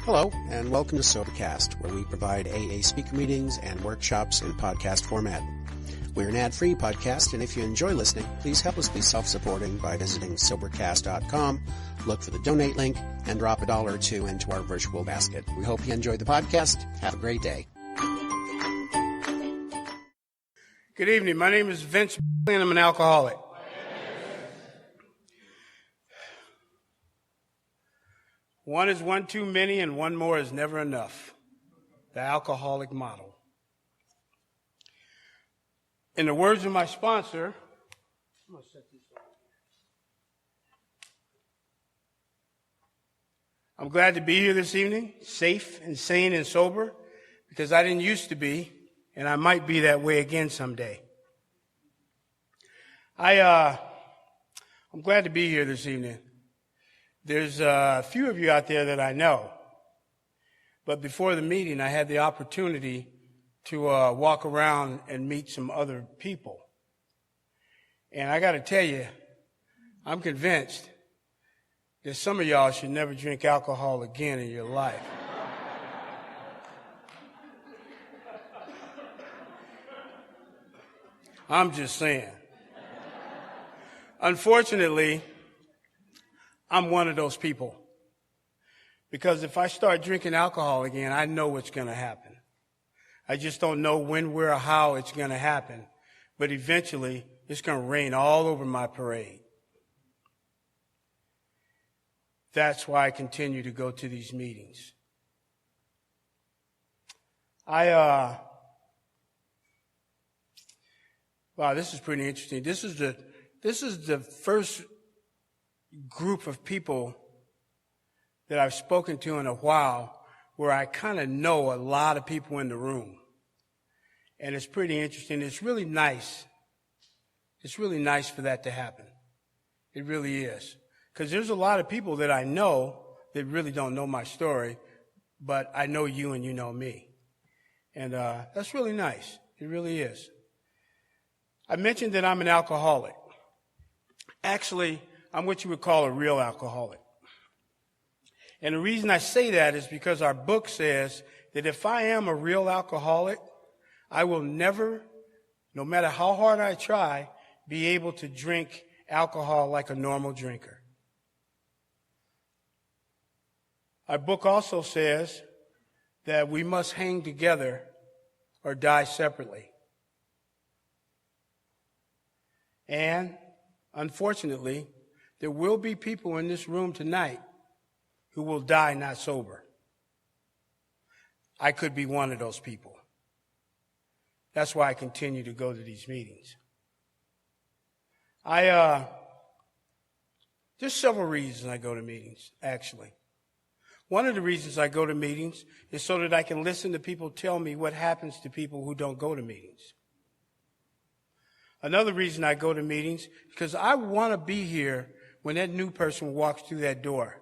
Hello, and welcome to SoberCast, where we provide AA speaker meetings and workshops in podcast format. We're an ad-free podcast, and if you enjoy listening, please help us be self-supporting by visiting Sobercast.com, look for the donate link, and drop $1 or $2 into our virtual basket. We hope you enjoyed the podcast. Have a great day. Good evening. My name is Vince, and I'm an alcoholic. One is one too many, and one more is never enough. The alcoholic model. In the words of my sponsor, I'm going to set this up. I'm glad to be here this evening, safe and sane and sober, because I didn't used to be, and I might be that way again someday. I'm glad to be here this evening. There's a few of you out there that I know, but before the meeting, I had the opportunity to walk around and meet some other people. And I got to tell you, I'm convinced that some of y'all should never drink alcohol again in your life. I'm just saying. Unfortunately, I'm one of those people. Because if I start drinking alcohol again, I know what's going to happen. I just don't know when, where, or how it's going to happen. But eventually, it's going to rain all over my parade. That's why I continue to go to these meetings. Wow, this is pretty interesting. This is the first group of people that I've spoken to in a while where I kind of know a lot of people in the room. And it's pretty interesting. It's really nice. It's really nice for that to happen. It really is. Because there's a lot of people that I know that really don't know my story, but I know you and you know me. And that's really nice. It really is. I mentioned that I'm an alcoholic. Actually, I'm what you would call a real alcoholic. And the reason I say that is because our book says that if I am a real alcoholic, I will never, no matter how hard I try, be able to drink alcohol like a normal drinker. Our book also says that we must hang together or die separately. And unfortunately, there will be people in this room tonight who will die not sober. I could be one of those people. That's why I continue to go to these meetings. There's several reasons I go to meetings, actually. One of the reasons I go to meetings is so that I can listen to people tell me what happens to people who don't go to meetings. Another reason I go to meetings is because I want to be here when that new person walks through that door.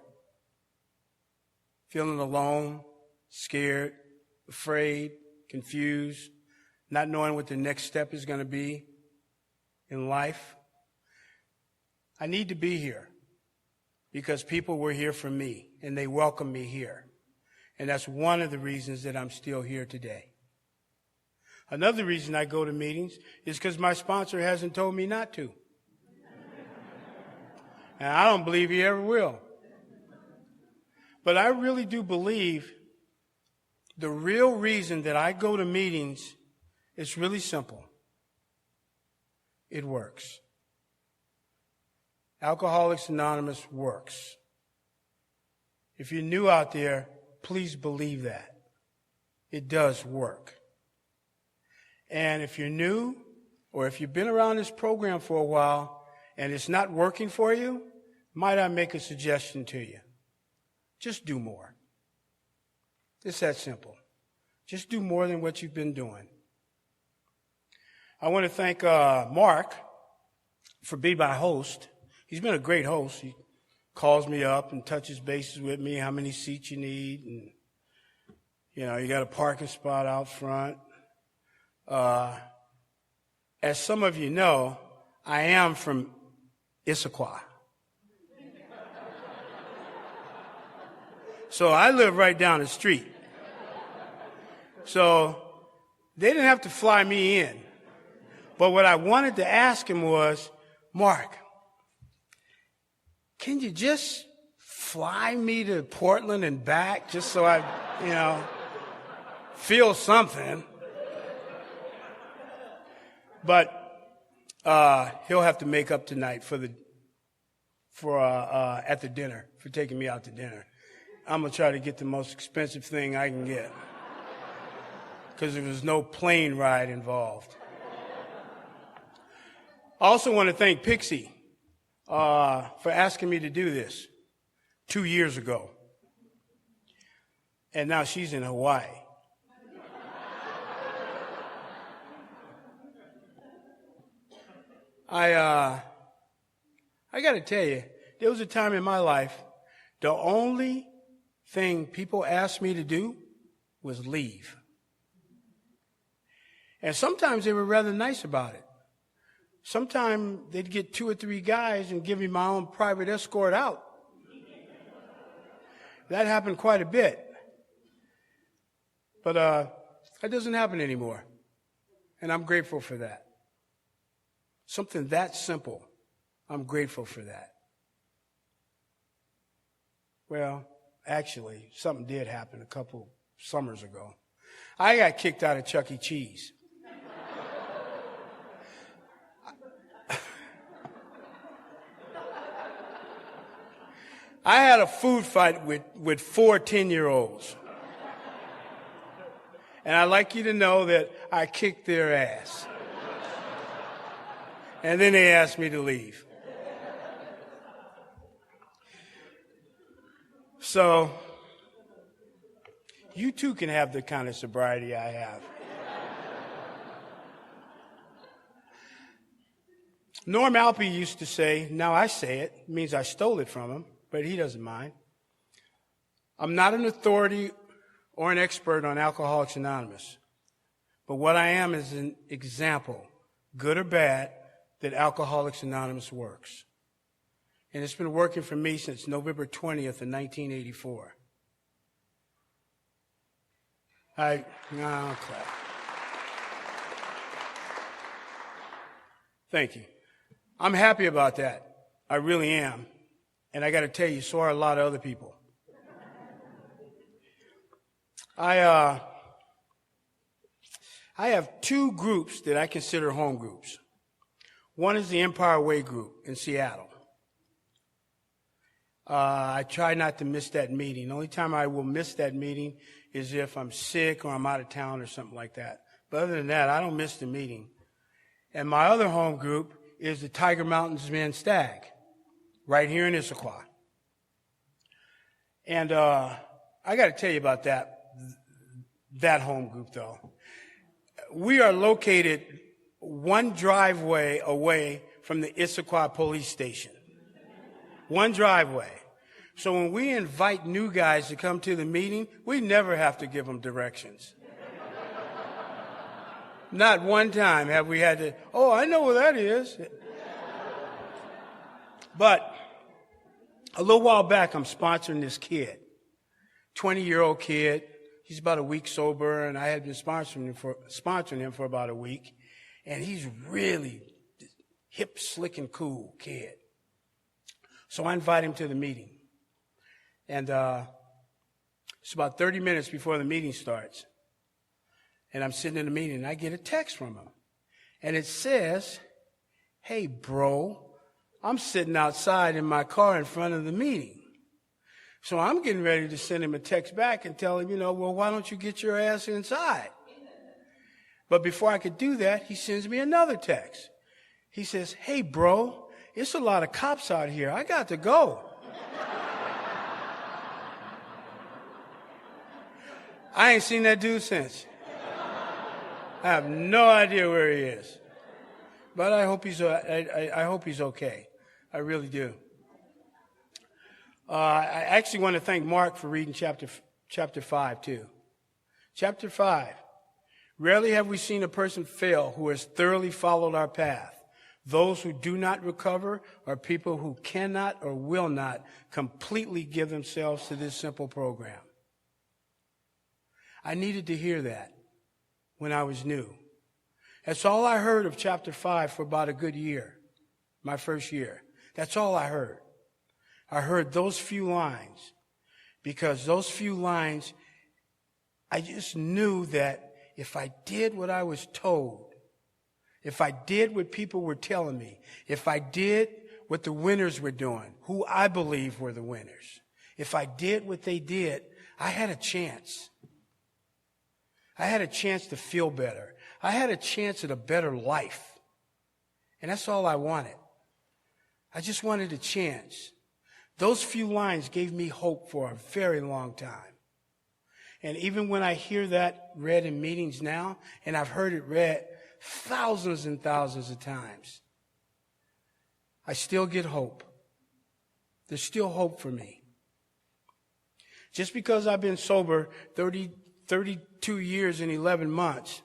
Feeling alone, scared, afraid, confused, not knowing what the next step is going to be in life. I need to be here because people were here for me and they welcome me here. And that's one of the reasons that I'm still here today. Another reason I go to meetings is because my sponsor hasn't told me not to. And I don't believe he ever will. But I really do believe the real reason that I go to meetings is really simple. It works. Alcoholics Anonymous works. If you're new out there, please believe that. It does work. And if you're new, or if you've been around this program for a while and it's not working for you, might I make a suggestion to you? Just do more. It's that simple. Just do more than what you've been doing. I want to thank Mark for being my host. He's been a great host. He calls me up and touches bases with me, how many seats you need, and you got a parking spot out front. As some of you know, I am from Issaquah. So I live right down the street. So they didn't have to fly me in. But what I wanted to ask him was, Mark, can you just fly me to Portland and back just so I, feel something? But he'll have to make up tonight at the dinner, for taking me out to dinner. I'm going to try to get the most expensive thing I can get, because there was no plane ride involved. I also want to thank Pixie for asking me to do this 2 years ago. And now she's in Hawaii. I got to tell you, there was a time in my life, the only thing people asked me to do was leave. And sometimes they were rather nice about it. Sometimes they'd get 2 or 3 guys and give me my own private escort out. That happened quite a bit. But that doesn't happen anymore. And I'm grateful for that. Something that simple. I'm grateful for that. Well, actually, something did happen a couple summers ago. I got kicked out of Chuck E. Cheese. I had a food fight with 4 10-year-olds. And I'd like you to know that I kicked their ass. And then they asked me to leave. So, you too can have the kind of sobriety I have. Norm Alpe used to say, now I say it means I stole it from him, but he doesn't mind. I'm not an authority or an expert on Alcoholics Anonymous, but what I am is an example, good or bad, that Alcoholics Anonymous works. And it's been working for me since November 20th of 1984. I'll clap. Thank you. I'm happy about that. I really am. And I got to tell you, so are a lot of other people. I have 2 groups that I consider home groups. One is the Empire Way group in Seattle. I try not to miss that meeting. The only time I will miss that meeting is if I'm sick or I'm out of town or something like that. But other than that, I don't miss the meeting. And my other home group is the Tiger Mountains Men Stag, right here in Issaquah. And I got to tell you about that home group, though. We are located 1 driveway away from the Issaquah police station. 1 driveway. So when we invite new guys to come to the meeting, we never have to give them directions. Not one time have we had to, oh, I know where that is. But a little while back, I'm sponsoring this kid, 20-year-old kid. He's about a week sober, and I had been sponsoring him for about a week. And he's really hip, slick, and cool kid. So I invite him to the meeting. And it's about 30 minutes before the meeting starts. And I'm sitting in the meeting, and I get a text from him. And it says, hey, bro, I'm sitting outside in my car in front of the meeting. So I'm getting ready to send him a text back and tell him, well, why don't you get your ass inside? But before I could do that, he sends me another text. He says, hey, bro, it's a lot of cops out here. I got to go. I ain't seen that dude since. I have no idea where he is. But I hope he's okay. I really do. I actually want to thank Mark for reading chapter 5, too. Chapter 5. Rarely have we seen a person fail who has thoroughly followed our path, Those who do not recover are people who cannot or will not completely give themselves to this simple program. I needed to hear that when I was new. That's all I heard of chapter 5 for about a good year, my first year. That's all I heard. I heard those few lines, because those few lines, I just knew that if I did what I was told, if I did what people were telling me, if I did what the winners were doing, who I believe were the winners, if I did what they did, I had a chance. I had a chance to feel better. I had a chance at a better life. And that's all I wanted. I just wanted a chance. Those few lines gave me hope for a very long time. And even when I hear that read in meetings now, and I've heard it read thousands and thousands of times, I still get hope. There's still hope for me. Just because I've been sober 32 years and 11 months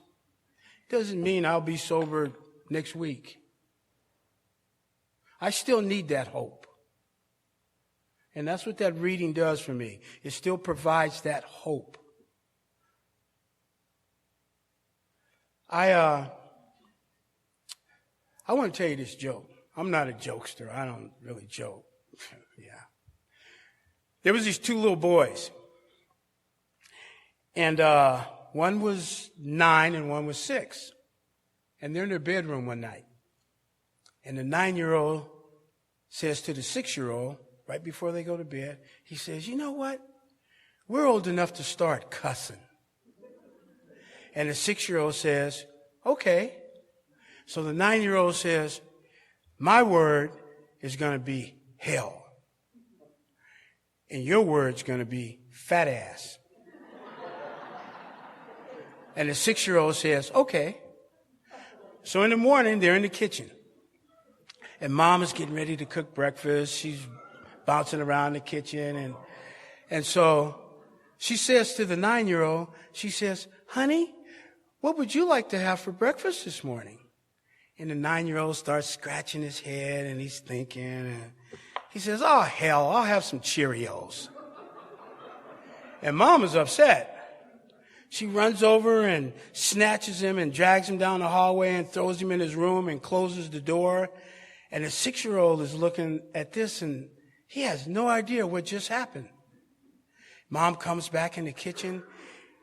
doesn't mean I'll be sober next week. I still need that hope. And that's what that reading does for me. It still provides that hope. I want to tell you this joke. I'm not a jokester. I don't really joke. Yeah. There was these two little boys. And one was 9 and one was 6. And they're in their bedroom one night. And the 9-year-old says to the 6-year-old, right before they go to bed, he says, "You know what? We're old enough to start cussing." And the 6-year-old says, "Okay." So the 9-year-old says, "My word is going to be hell. And your word's going to be fat ass." And the 6-year-old says, "Okay." So in the morning, they're in the kitchen. And mom is getting ready to cook breakfast. She's bouncing around the kitchen. And so she says to the 9-year-old, she says, "Honey, what would you like to have for breakfast this morning?" And the 9-year-old starts scratching his head and he's thinking. And he says, "Oh, hell, I'll have some Cheerios." And mom is upset. She runs over and snatches him and drags him down the hallway and throws him in his room and closes the door. And the 6-year-old is looking at this and he has no idea what just happened. Mom comes back in the kitchen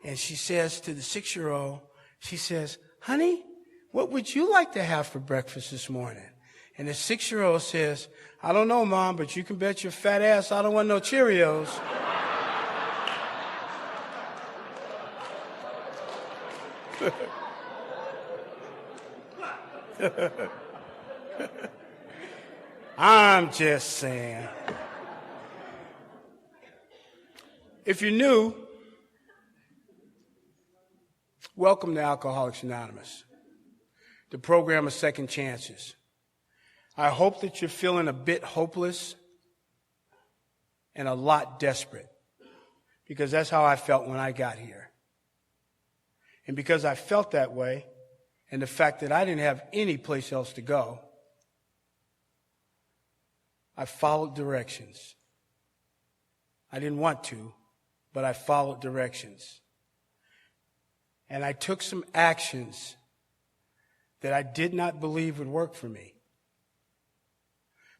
and she says to the 6-year-old, she says, "Honey, what would you like to have for breakfast this morning?" And the 6-year-old says, "I don't know, Mom, but you can bet your fat ass I don't want no Cheerios." I'm just saying. If you're new, welcome to Alcoholics Anonymous, the program of second chances. I hope that you're feeling a bit hopeless and a lot desperate, because that's how I felt when I got here. And because I felt that way, and the fact that I didn't have any place else to go, I followed directions. I didn't want to, but I followed directions. And I took some actions that I did not believe would work for me.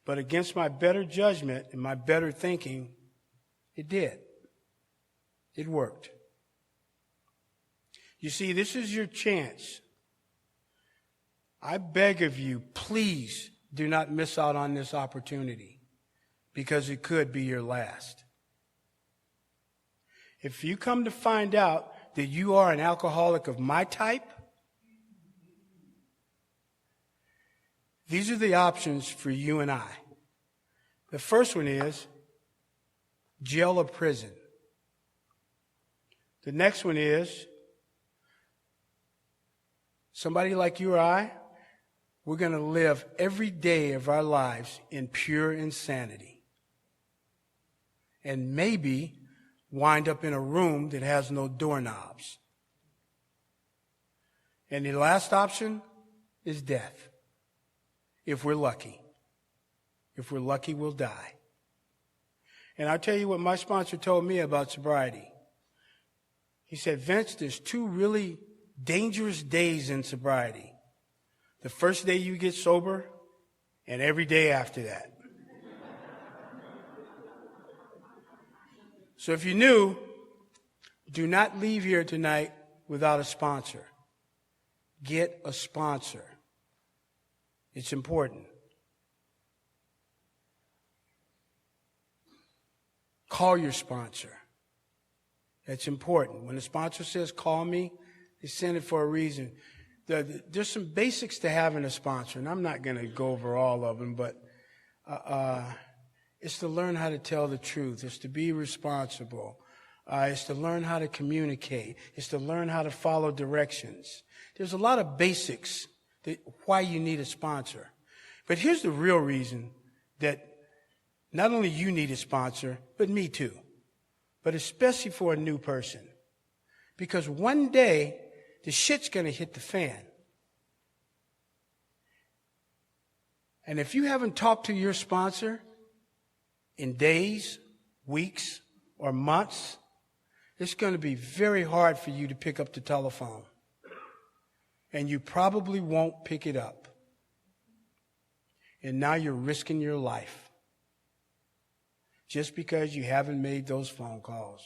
But against my better judgment and my better thinking, it did. It worked. You see, this is your chance. I beg of you, please do not miss out on this opportunity, because it could be your last. If you come to find out that you are an alcoholic of my type, these are the options for you and I. The first one is jail or prison. The next one is somebody like you or I, we're going to live every day of our lives in pure insanity. And maybe wind up in a room that has no doorknobs. And the last option is death. if we're lucky. If we're lucky, we'll die. And I'll tell you what my sponsor told me about sobriety. He said, Vince, there's two really dangerous days in sobriety. The first day you get sober and every day after that. So if you're new, do not leave here tonight without a sponsor. Get a sponsor. It's important. Call your sponsor. That's important. When the sponsor says, call me, they send it for a reason. There's some basics to having a sponsor, and I'm not going to go over all of them, but it's to learn how to tell the truth. It's to be responsible. It's to learn how to communicate. It's to learn how to follow directions. There's a lot of basics why you need a sponsor. But here's the real reason that not only you need a sponsor, but me too. But especially for a new person. Because one day, the shit's going to hit the fan. And if you haven't talked to your sponsor in days, weeks, or months, it's going to be very hard for you to pick up the telephone. And you probably won't pick it up. And now you're risking your life. Just because you haven't made those phone calls.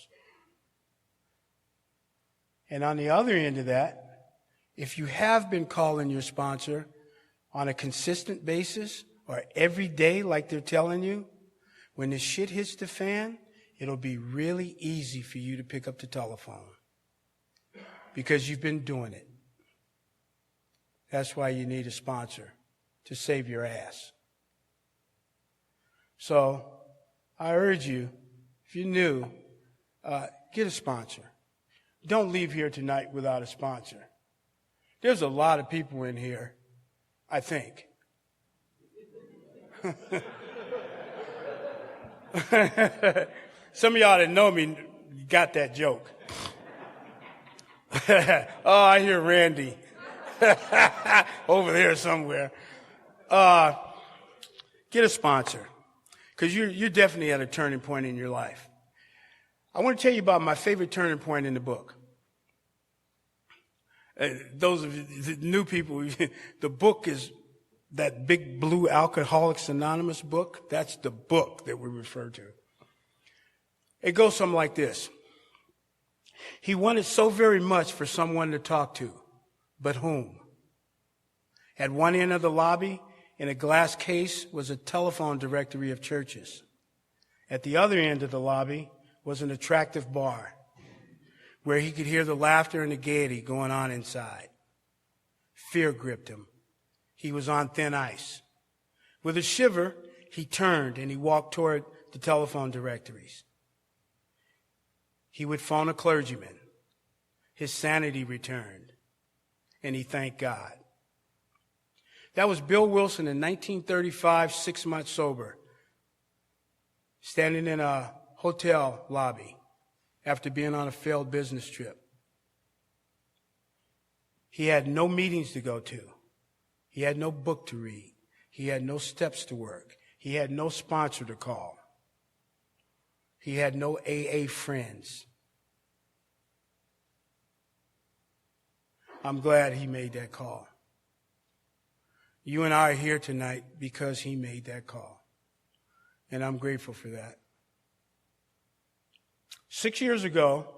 And on the other end of that, if you have been calling your sponsor on a consistent basis or every day like they're telling you, when the shit hits the fan, it'll be really easy for you to pick up the telephone because you've been doing it. That's why you need a sponsor, to save your ass. So I urge you, if you're new, get a sponsor. Don't leave here tonight without a sponsor. There's a lot of people in here, I think. Some of y'all that know me got that joke. Oh, I hear Randy over there somewhere. Get a sponsor, because you're definitely at a turning point in your life. I want to tell you about my favorite turning point in the book. Those of you, the new people, the book is that big blue Alcoholics Anonymous book. That's the book that we refer to. It goes something like this. He wanted so very much for someone to talk to, but whom? At one end of the lobby, in a glass case, was a telephone directory of churches. At the other end of the lobby was an attractive bar where he could hear the laughter and the gaiety going on inside. Fear gripped him. He was on thin ice. With a shiver, he turned and he walked toward the telephone directories. He would phone a clergyman. His sanity returned, and he thanked God. That was Bill Wilson in 1935, 6 months sober, standing in a hotel lobby after being on a failed business trip. He had no meetings to go to. He had no book to read. He had no steps to work. He had no sponsor to call. He had no AA friends. I'm glad he made that call. You and I are here tonight because he made that call. And I'm grateful for that. 6 years ago,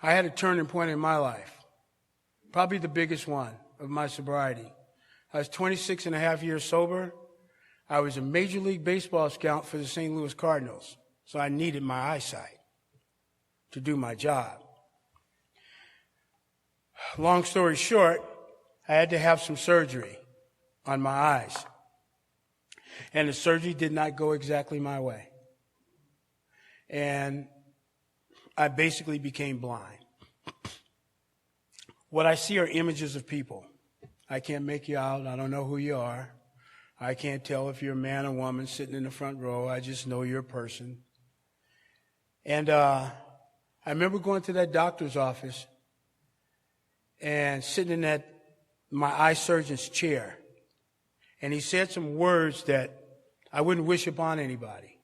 I had a turning point in my life. Probably the biggest one of my sobriety. I was 26 and a half years sober. I was a Major League Baseball scout for the St. Louis Cardinals. So I needed my eyesight to do my job. Long story short, I had to have some surgery on my eyes. And the surgery did not go exactly my way. And I basically became blind. What I see are images of people. I can't make you out. I don't know who you are. I can't tell if you're a man or woman sitting in the front row. I just know you're a person. And I remember going to that doctor's office and sitting in my eye surgeon's chair. And he said some words that I wouldn't wish upon anybody.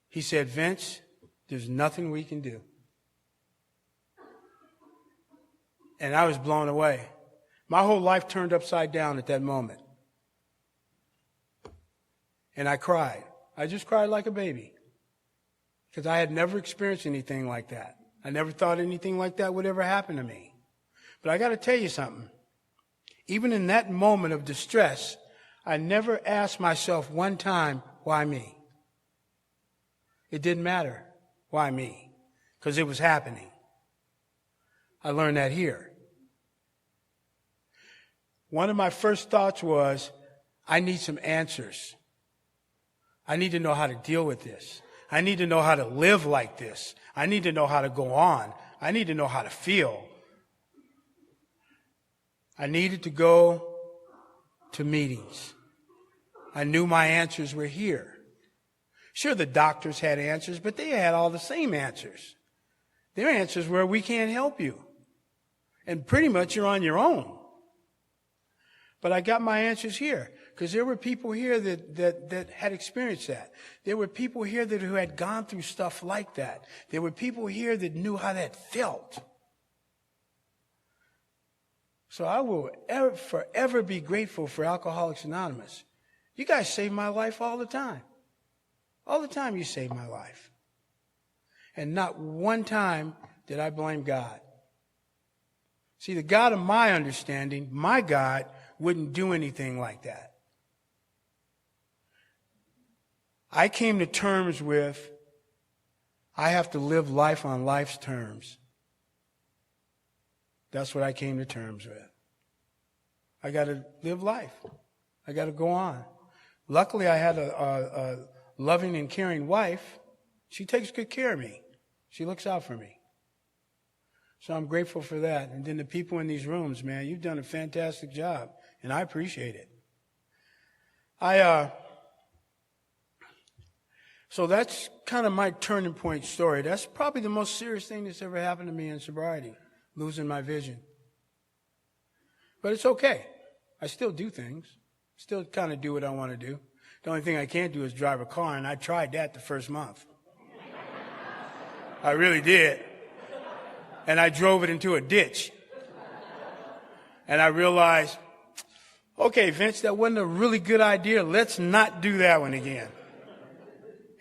He said, Vince, there's nothing we can do. And I was blown away. My whole life turned upside down at that moment. And I cried. I just cried like a baby. Because I had never experienced anything like that. I never thought anything like that would ever happen to me. But I got to tell you something. Even in that moment of distress, I never asked myself one time, why me? It didn't matter. Why me? Because it was happening. I learned that here. One of my first thoughts was, I need some answers. I need to know how to deal with this. I need to know how to live like this. I need to know how to go on. I need to know how to feel. I needed to go to meetings. I knew my answers were here. Sure, the doctors had answers, but they had all the same answers. Their answers were, we can't help you. And pretty much you're on your own. But I got my answers here because there were people here that had experienced that. There were people here who had gone through stuff like that. There were people here that knew how that felt. So I will forever be grateful for Alcoholics Anonymous. You guys save my life all the time. All the time you save my life. And not one time did I blame God. See, the God of my understanding, my God, wouldn't do anything like that. I came to terms with, I have to live life on life's terms. That's what I came to terms with. I got to live life. I got to go on. Luckily, I had a loving and caring wife. She takes good care of me. She looks out for me. So I'm grateful for that. And then the people in these rooms, man, you've done a fantastic job, and I appreciate it. So that's kind of my turning point story. That's probably the most serious thing that's ever happened to me in sobriety, losing my vision. But it's okay. I still do things. Still kind of do what I want to do. The only thing I can't do is drive a car, and I tried that the first month. I really did. And I drove it into a ditch. And I realized, okay, Vince, that wasn't a really good idea. Let's not do that one again.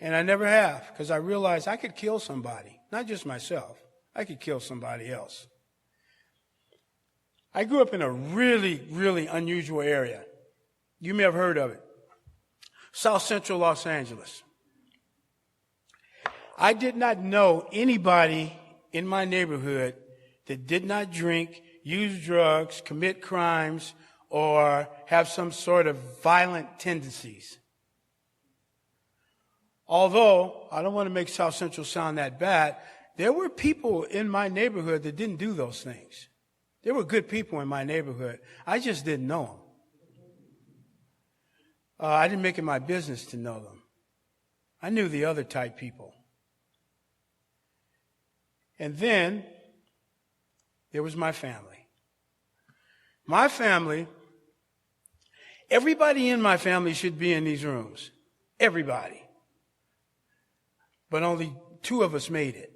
And I never have, because I realized I could kill somebody, not just myself. I could kill somebody else. I grew up in a really, really unusual area. You may have heard of it. South Central Los Angeles. I did not know anybody in my neighborhood that did not drink, use drugs, commit crimes, or have some sort of violent tendencies. Although, I don't want to make South Central sound that bad, there were people in my neighborhood that didn't do those things. There were good people in my neighborhood. I just didn't know them. I didn't make it my business to know them. I knew the other type people. And then there was my family. My family, everybody in my family should be in these rooms. Everybody. But only 2 of us made it.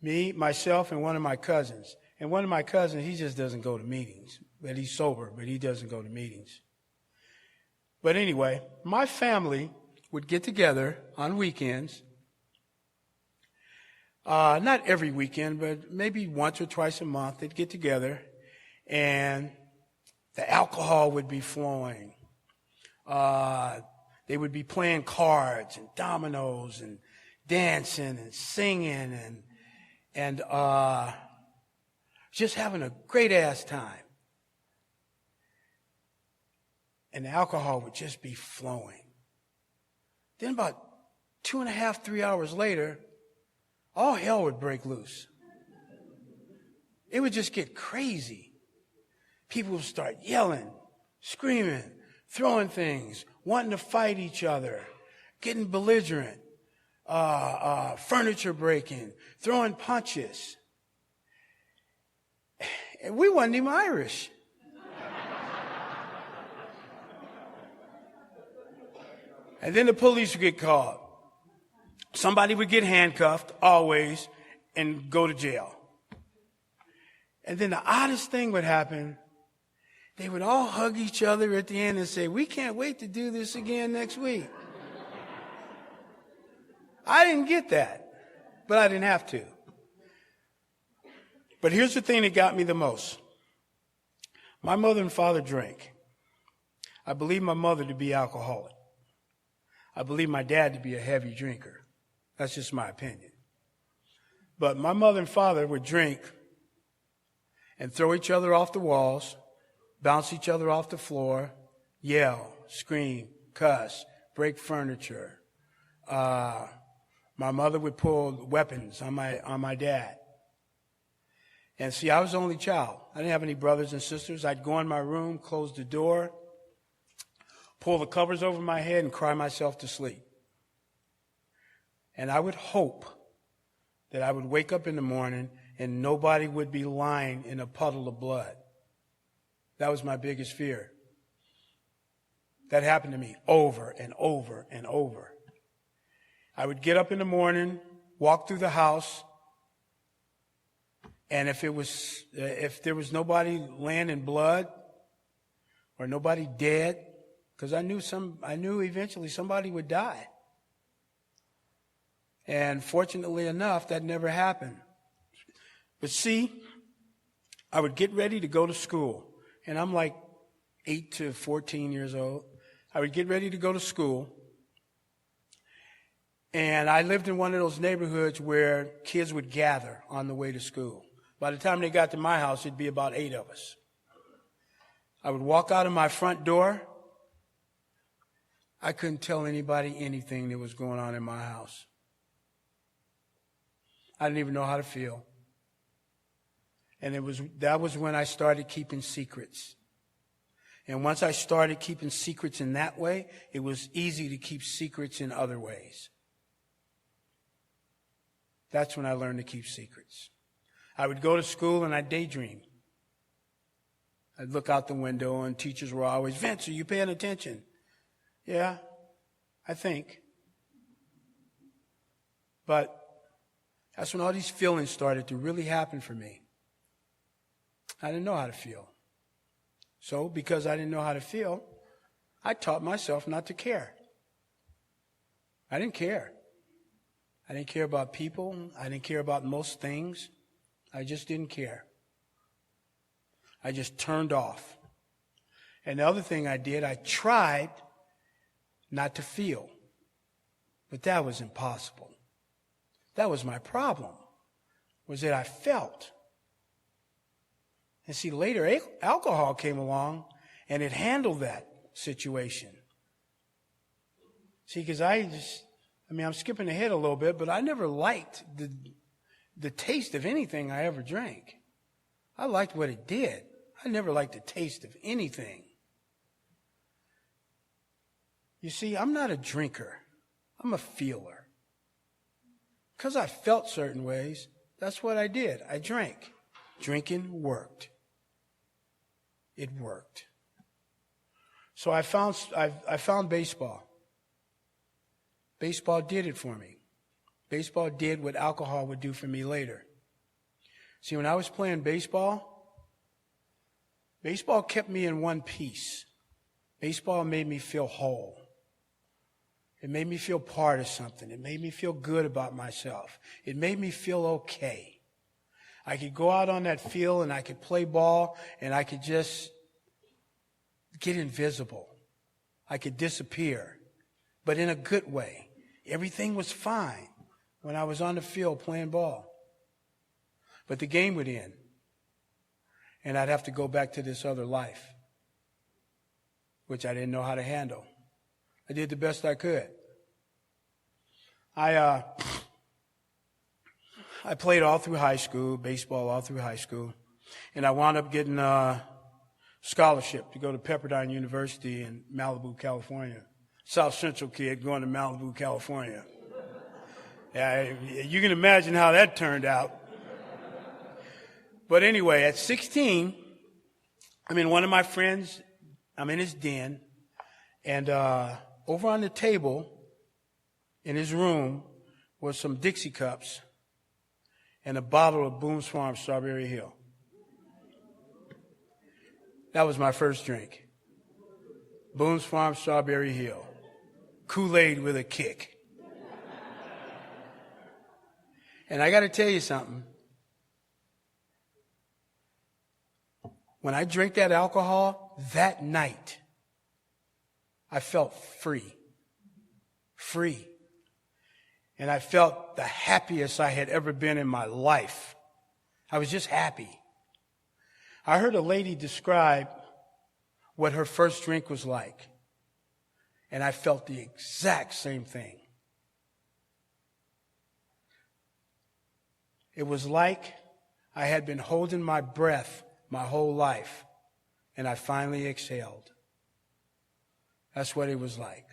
Me, myself, and one of my cousins. And one of my cousins, he just doesn't go to meetings. But he's sober, but he doesn't go to meetings. But anyway, my family would get together on weekends. Not every weekend, but maybe once or twice a month, they'd get together, and the alcohol would be flowing. They would be playing cards and dominoes and dancing and singing and just having a great ass time. And the alcohol would just be flowing. Then about 2.5, 3 hours later, all hell would break loose. It would just get crazy. People would start yelling, screaming, throwing things, wanting to fight each other, getting belligerent, furniture breaking, throwing punches. And we wasn't even Irish. And then the police would get called. Somebody would get handcuffed, always, and go to jail. And then the oddest thing would happen. They would all hug each other at the end and say, we can't wait to do this again next week. I didn't get that, but I didn't have to. But here's the thing that got me the most. My mother and father drank. I believe my mother to be alcoholic. I believe my dad to be a heavy drinker. That's just my opinion. But my mother and father would drink and throw each other off the walls, bounce each other off the floor, yell, scream, cuss, break furniture. My mother would pull weapons on my dad. And see, I was the only child. I didn't have any brothers and sisters. I'd go in my room, close the door, pull the covers over my head, and cry myself to sleep. And I would hope that I would wake up in the morning and nobody would be lying in a puddle of blood. That was my biggest fear. That happened to me over and over and over. I would get up in the morning, walk through the house, and if there was nobody laying in blood or nobody dead, because I knew eventually somebody would die. And fortunately enough, that never happened. But see, I would get ready to go to school. And I'm like 8 to 14 years old. I would get ready to go to school. And I lived in one of those neighborhoods where kids would gather on the way to school. By the time they got to my house, it'd be about 8 of us. I would walk out of my front door. I couldn't tell anybody anything that was going on in my house. I didn't even know how to feel. And that was when I started keeping secrets. And once I started keeping secrets in that way, it was easy to keep secrets in other ways. That's when I learned to keep secrets. I would go to school and I'd daydream. I'd look out the window and teachers were always, Vince, are you paying attention? Yeah, I think. But that's when all these feelings started to really happen for me. I didn't know how to feel. So, because I didn't know how to feel, I taught myself not to care. I didn't care. I didn't care about people. I didn't care about most things. I just didn't care. I just turned off. And the other thing I did, I tried not to feel. But that was impossible. That was my problem, was that I felt. And see, later alcohol came along and it handled that situation. See, because I'm skipping ahead a little bit, but I never liked the taste of anything I ever drank. I liked what it did. I never liked the taste of anything. You see, I'm not a drinker. I'm a feeler. Because I felt certain ways, that's what I did. I drank. Drinking worked. It worked. So I found baseball. Baseball did it for me. Baseball did what alcohol would do for me later. See, when I was playing baseball kept me in one piece. Baseball made me feel whole. It made me feel part of something. It made me feel good about myself. It made me feel okay. I could go out on that field and I could play ball and I could just get invisible. I could disappear, but in a good way. Everything was fine when I was on the field playing ball. But the game would end, and I'd have to go back to this other life, which I didn't know how to handle. I did the best I could. I played all through high school, baseball all through high school, and I wound up getting a scholarship to go to Pepperdine University in Malibu, California. South Central kid going to Malibu, California. Yeah, you can imagine how that turned out. But anyway, at 16, one of my friends, I'm in his den, and over on the table in his room was some Dixie cups and a bottle of Boone's Farm Strawberry Hill. That was my first drink. Boone's Farm Strawberry Hill. Kool-Aid with a kick. And I got to tell you something. When I drank that alcohol that night, I felt free. Free. And I felt the happiest I had ever been in my life. I was just happy. I heard a lady describe what her first drink was like. And I felt the exact same thing. It was like I had been holding my breath my whole life, and I finally exhaled. That's what it was like.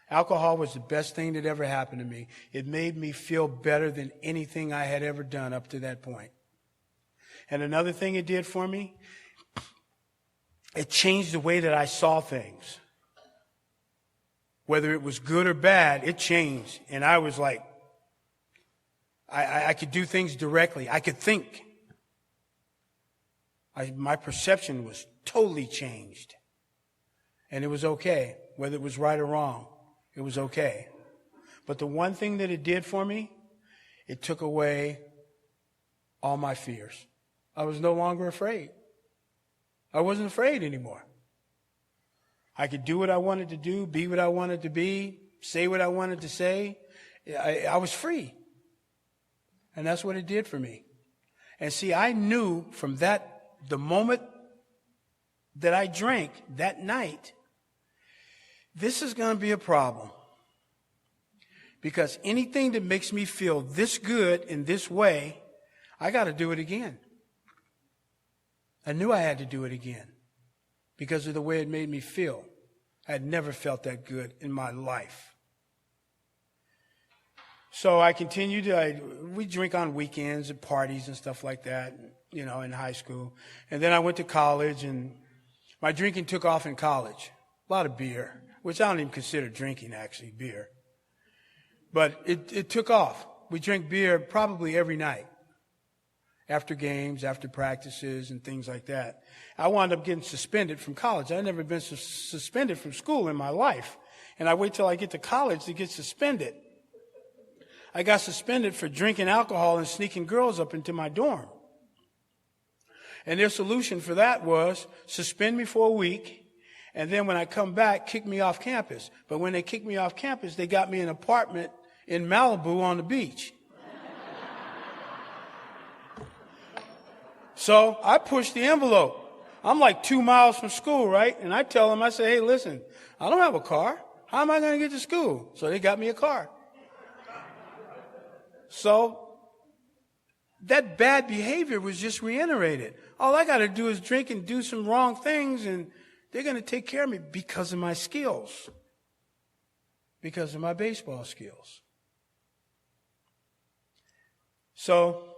Alcohol was the best thing that ever happened to me. It made me feel better than anything I had ever done up to that point. And another thing it did for me, it changed the way that I saw things. Whether it was good or bad, it changed. And I was like, I could do things directly. I could think. My perception was totally changed. And it was okay. Whether it was right or wrong, it was okay. But the one thing that it did for me, it took away all my fears. I was no longer afraid. I wasn't afraid anymore. I could do what I wanted to do, be what I wanted to be, say what I wanted to say. I was free. And that's what it did for me. And see, I knew from the moment that I drank that night, this is going to be a problem. Because anything that makes me feel this good in this way, I got to do it again. I knew I had to do it again because of the way it made me feel. I had never felt that good in my life. So I continued. We drink on weekends at parties and stuff like that, in high school. And then I went to college, and my drinking took off in college. A lot of beer, which I don't even consider drinking, actually, beer. But it took off. We drank beer probably every night. After games, after practices, and things like that. I wound up getting suspended from college. I'd never been suspended from school in my life. And I wait till I get to college to get suspended. I got suspended for drinking alcohol and sneaking girls up into my dorm. And their solution for that was suspend me for a week, and then when I come back, kick me off campus. But when they kicked me off campus, they got me an apartment in Malibu on the beach. So I pushed the envelope. I'm like 2 miles from school, right? And I tell them, I say, hey, listen, I don't have a car. How am I going to get to school? So they got me a car. So that bad behavior was just reiterated. All I got to do is drink and do some wrong things, and they're going to take care of me because of my skills, because of my baseball skills. So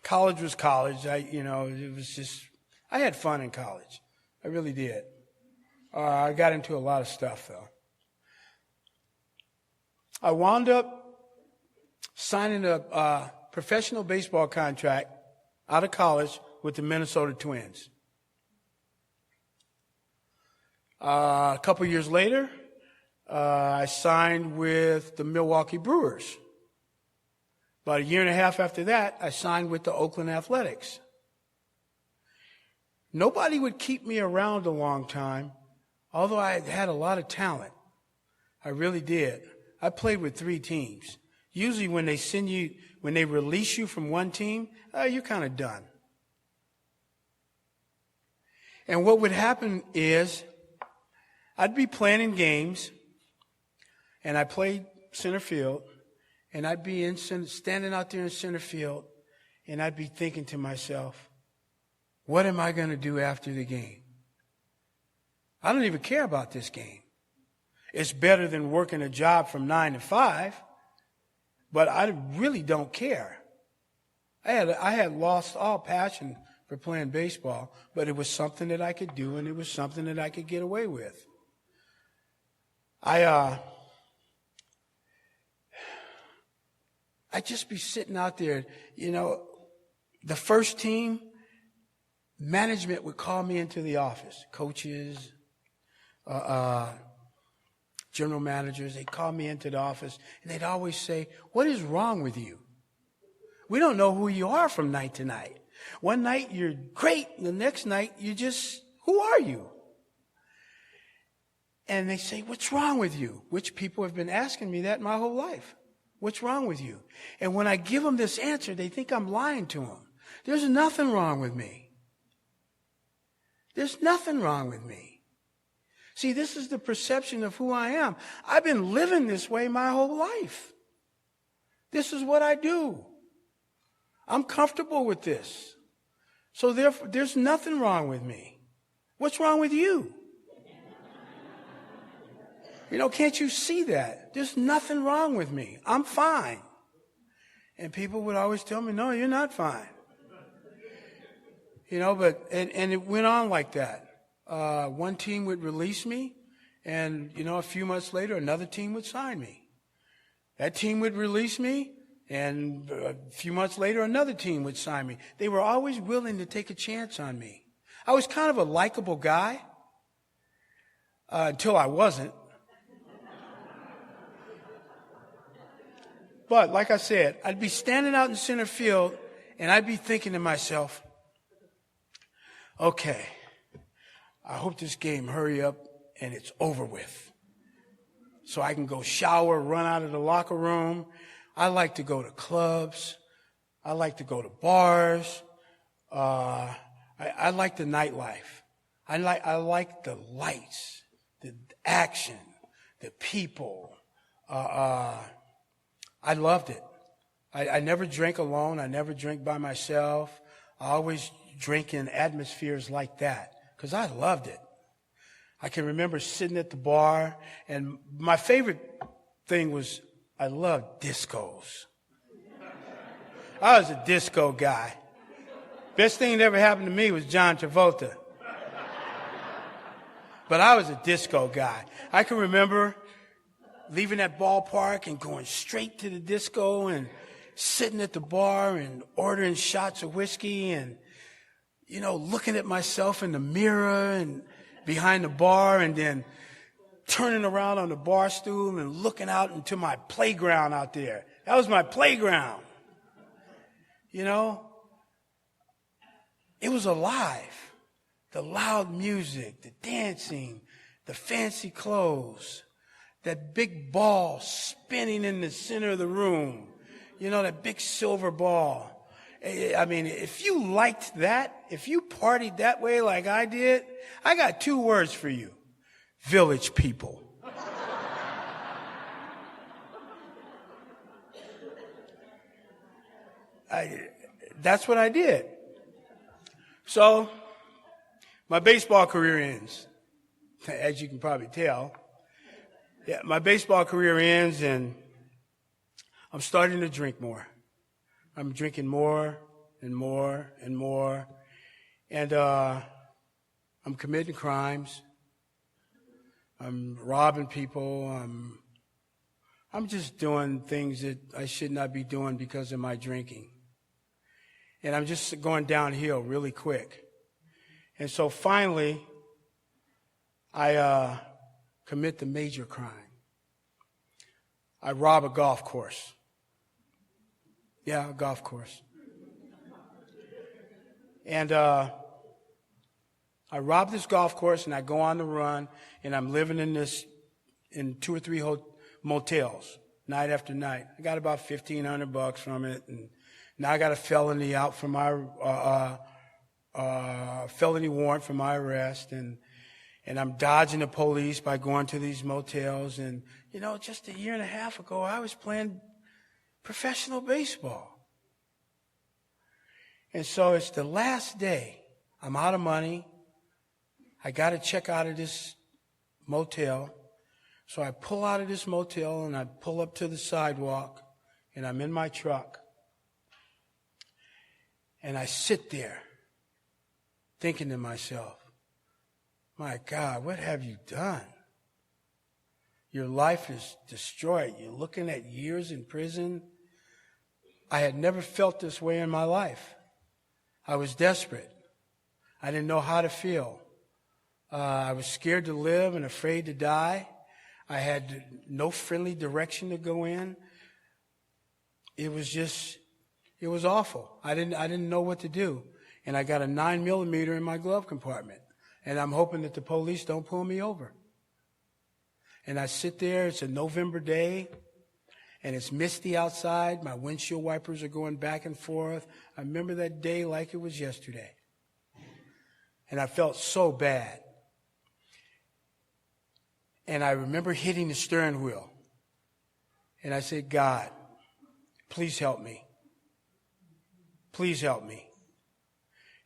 college was college. It was just, I had fun in college. I really did. I got into a lot of stuff, though. I wound up signing a professional baseball contract out of college with the Minnesota Twins. A couple years later, I signed with the Milwaukee Brewers. About a year and a half after that, I signed with the Oakland Athletics. Nobody would keep me around a long time, although I had a lot of talent. I really did. I played with 3 teams. Usually when they release you from one team, you're kind of done. And what would happen is I'd be playing in games, and I played center field, and I'd be standing out there in center field, and I'd be thinking to myself, what am I going to do after the game? I don't even care about this game. It's better than working a job from 9 to 5, but I really don't care. I had lost all passion for playing baseball, but it was something that I could do, and it was something that I could get away with. I'd just be sitting out there, the first team, management would call me into the office, coaches, general managers, they'd call me into the office, and they'd always say, "What is wrong with you? We don't know who you are from night to night. One night you're great, and the next night who are you?" And they say, "What's wrong with you?" Which people have been asking me that my whole life. What's wrong with you? And when I give them this answer, they think I'm lying to them. There's nothing wrong with me. There's nothing wrong with me. See, this is the perception of who I am. I've been living this way my whole life. This is what I do. I'm comfortable with this. So therefore, there's nothing wrong with me. What's wrong with you? Can't you see that? There's nothing wrong with me. I'm fine. And people would always tell me, "No, you're not fine." And it went on like that. One team would release me, and, a few months later, another team would sign me. That team would release me, and a few months later, another team would sign me. They were always willing to take a chance on me. I was kind of a likable guy until I wasn't. But like I said, I'd be standing out in center field, and I'd be thinking to myself, "Okay, I hope this game hurry up and it's over with, so I can go shower, run out of the locker room. I like to go to clubs. I like to go to bars. I like the nightlife. I like the lights, the action, the people. I loved it. I never drank alone. I never drank by myself. I always drank in atmospheres like that because I loved it. I can remember sitting at the bar, and my favorite thing was I loved discos. I was a disco guy. Best thing that ever happened to me was John Travolta. But I was a disco guy. I can remember leaving that ballpark and going straight to the disco and sitting at the bar and ordering shots of whiskey and, looking at myself in the mirror and behind the bar and then turning around on the bar stool and looking out into my playground out there. That was my playground. It was alive. The loud music, the dancing, the fancy clothes, that big ball spinning in the center of the room, that big silver ball. I mean, if you liked that, if you partied that way like I did, I got 2 words for you: village people. That's what I did. So, my baseball career ends, as you can probably tell. Yeah, my baseball career ends, and I'm starting to drink more. I'm drinking more and more and more, and I'm committing crimes. I'm robbing people. I'm just doing things that I should not be doing because of my drinking. And I'm just going downhill really quick. And so finally, I commit the major crime. I rob a golf course. Yeah, a golf course. And I rob this golf course, and I go on the run, and I'm living in 2 or 3 motels night after night. I got about $1,500 from it, and now I got a felony out for my felony warrant for my arrest, and I'm dodging the police by going to these motels. And just a year and a half ago, I was playing professional baseball. And so it's the last day. I'm out of money. I got to check out of this motel. So I pull out of this motel and I pull up to the sidewalk, and I'm in my truck. And I sit there thinking to myself, my God, what have you done? Your life is destroyed. You're looking at years in prison. I had never felt this way in my life. I was desperate. I didn't know how to feel. I was scared to live and afraid to die. I had no friendly direction to go in. It was awful. I didn't know what to do. And I got a 9mm in my glove compartment. And I'm hoping that the police don't pull me over. And I sit there, it's a November day, and it's misty outside. My windshield wipers are going back and forth. I remember that day like it was yesterday. And I felt so bad. And I remember hitting the steering wheel. And I said, God, please help me. Please help me.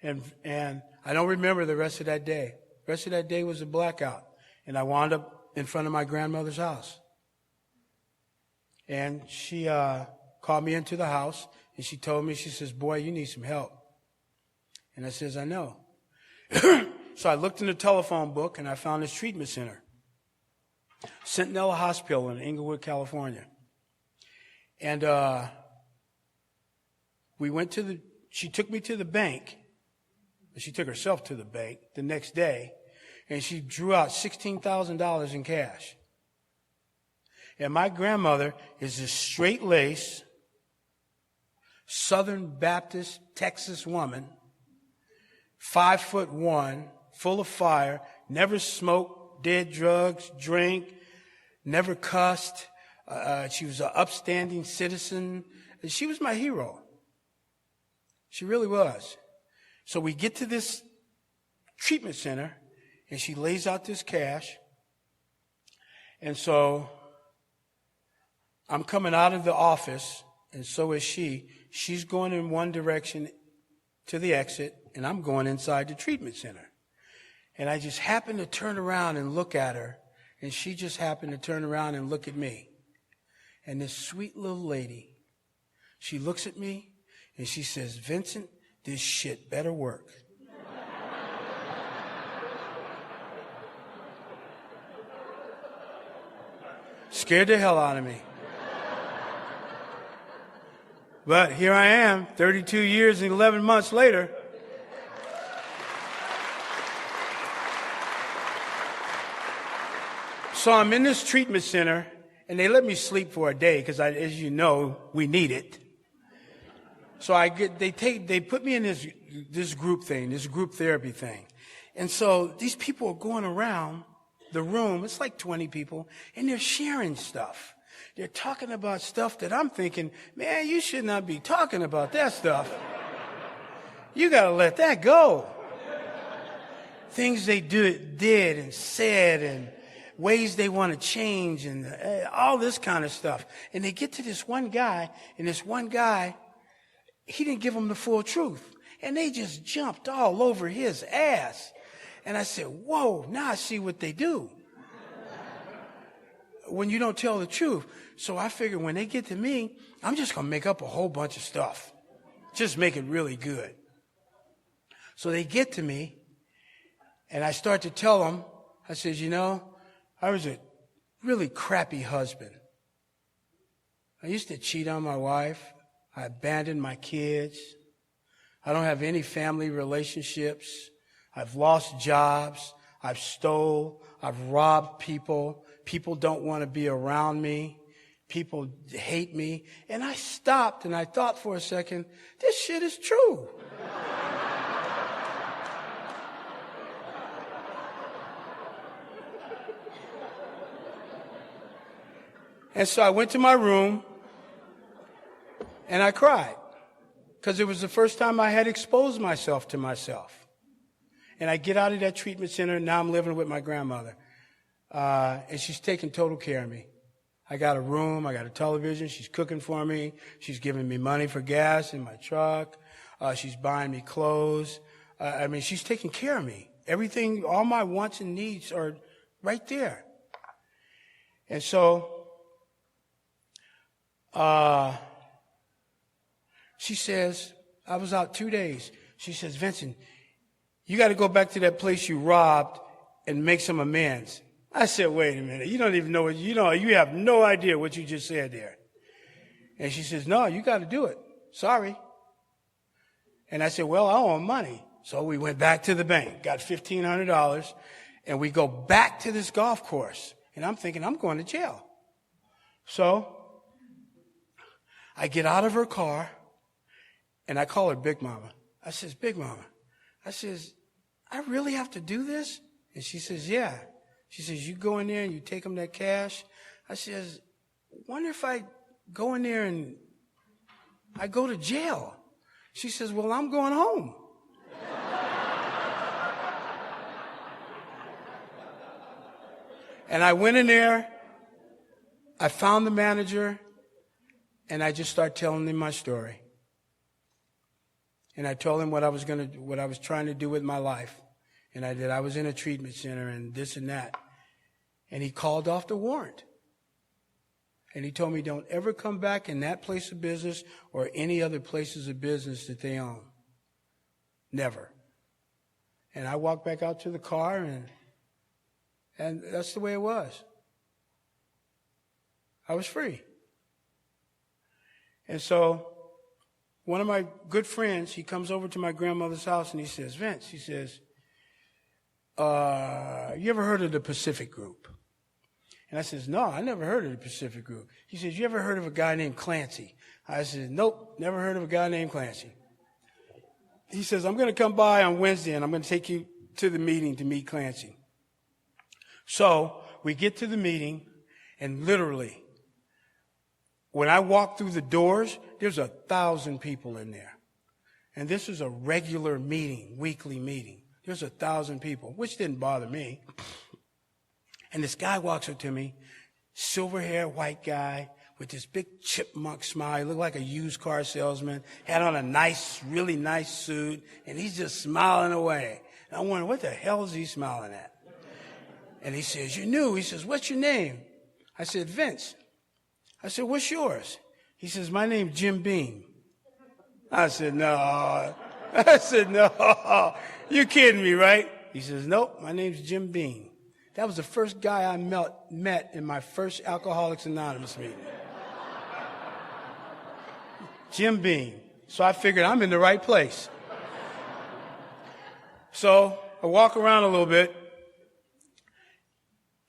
And I don't remember the rest of that day. The rest of that day was a blackout. And I wound up in front of my grandmother's house. And she called me into the house, and she told me, she says, boy, you need some help. And I says, I know. So I looked in the telephone book, and I found this treatment center, Centinela Hospital in Inglewood, California. And she took me to the bank. She took herself to the bank the next day, and she drew out $16,000 in cash. And my grandmother is a straight-laced, Southern Baptist, Texas woman, 5'1", full of fire, never smoked, did drugs, drank, never cussed. She was an upstanding citizen. She was my hero. She really was. So we get to this treatment center, and she lays out this cash. And so I'm coming out of the office, and so is she. She's going in one direction to the exit, and I'm going inside the treatment center. And I just happened to turn around and look at her, and she just happened to turn around and look at me. And this sweet little lady, she looks at me, and she says, Vincent, this shit better work. Scared the hell out of me. But here I am, 32 years and 11 months later. So I'm in this treatment center, and they let me sleep for a day because, as you know, we need it. So they put me in this group thing, this group therapy thing. And so these people are going around the room. It's like 20 people, and they're sharing stuff. They're talking about stuff that I'm thinking, man, you should not be talking about that stuff. You got to let that go. Things they did and said, and ways they want to change, and all this kind of stuff. And they get to this one guy, and this one guy, he didn't give them the full truth. And they just jumped all over his ass. And I said, whoa, now I see what they do when you don't tell the truth. So I figured when they get to me, I'm just going to make up a whole bunch of stuff. Just make it really good. So they get to me, and I start to tell them, I said, you know, I was a really crappy husband. I used to cheat on my wife. I abandoned my kids. I don't have any family relationships. I've lost jobs. I've stole. I've robbed people. People don't want to be around me. People hate me. And I stopped and I thought for a second, this shit is true. And so I went to my room and I cried because it was the first time I had exposed myself to myself. And I get out of that treatment center, and now I'm living with my grandmother. And she's taking total care of me. I got a room, I got a television, she's cooking for me, she's giving me money for gas in my truck, she's buying me clothes. She's taking care of me. Everything, all my wants and needs are right there. And so, she says, I was out 2 days. She says, Vincent, you got to go back to that place you robbed and make some amends. I said, wait a minute. You don't even know you have no idea what you just said there. And she says, no, you got to do it. Sorry. And I said, well, I owe him money. So we went back to the bank, got $1,500, and we go back to this golf course. And I'm thinking, I'm going to jail. So I get out of her car, and I call her Big Mama. I says, Big Mama, I says, I really have to do this? And she says, yeah. She says, you go in there and you take them that cash. I says, wonder if I go in there and I go to jail. She says, well, I'm going home. And I went in there, I found the manager, and I just started telling him my story. And I told him what I was trying to do with my life. And I was in a treatment center and this and that. And he called off the warrant. And he told me, don't ever come back in that place of business or any other places of business that they own. Never. And I walked back out to the car, and that's the way it was. I was free. And so one of my good friends, he comes over to my grandmother's house and he says, Vince, he says, you ever heard of the Pacific Group? And I says, no, I never heard of the Pacific Group. He says, you ever heard of a guy named Clancy? I said, nope, never heard of a guy named Clancy. He says, I'm going to come by on Wednesday and I'm going to take you to the meeting to meet Clancy. So we get to the meeting, and literally, when I walk through the doors, there's 1,000 people in there. And this is a regular meeting, weekly meeting. There's 1,000 people, which didn't bother me. And this guy walks up to me, silver-haired white guy with this big chipmunk smile. He looked like a used car salesman, had on a nice, really nice suit, and he's just smiling away. And I wonder, what the hell is he smiling at? And he says, you're new. He says, what's your name? I said, Vince. I said, what's yours? He says, my name's Jim Beam. I said, no. I said, no. You're kidding me, right? He says, nope, my name's Jim Beam. That was the first guy I met in my first Alcoholics Anonymous meeting. Jim Beam. So I figured I'm in the right place. So I walk around a little bit,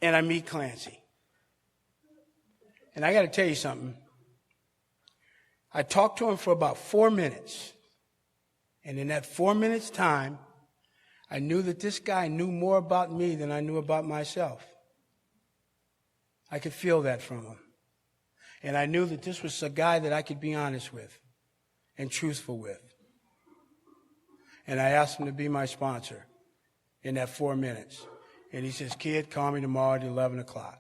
and I meet Clancy. And I got to tell you something. I talked to him for about 4 minutes. And in that 4 minutes time, I knew that this guy knew more about me than I knew about myself. I could feel that from him. And I knew that this was a guy that I could be honest with and truthful with. And I asked him to be my sponsor in that 4 minutes. And he says, kid, call me tomorrow at 11 o'clock.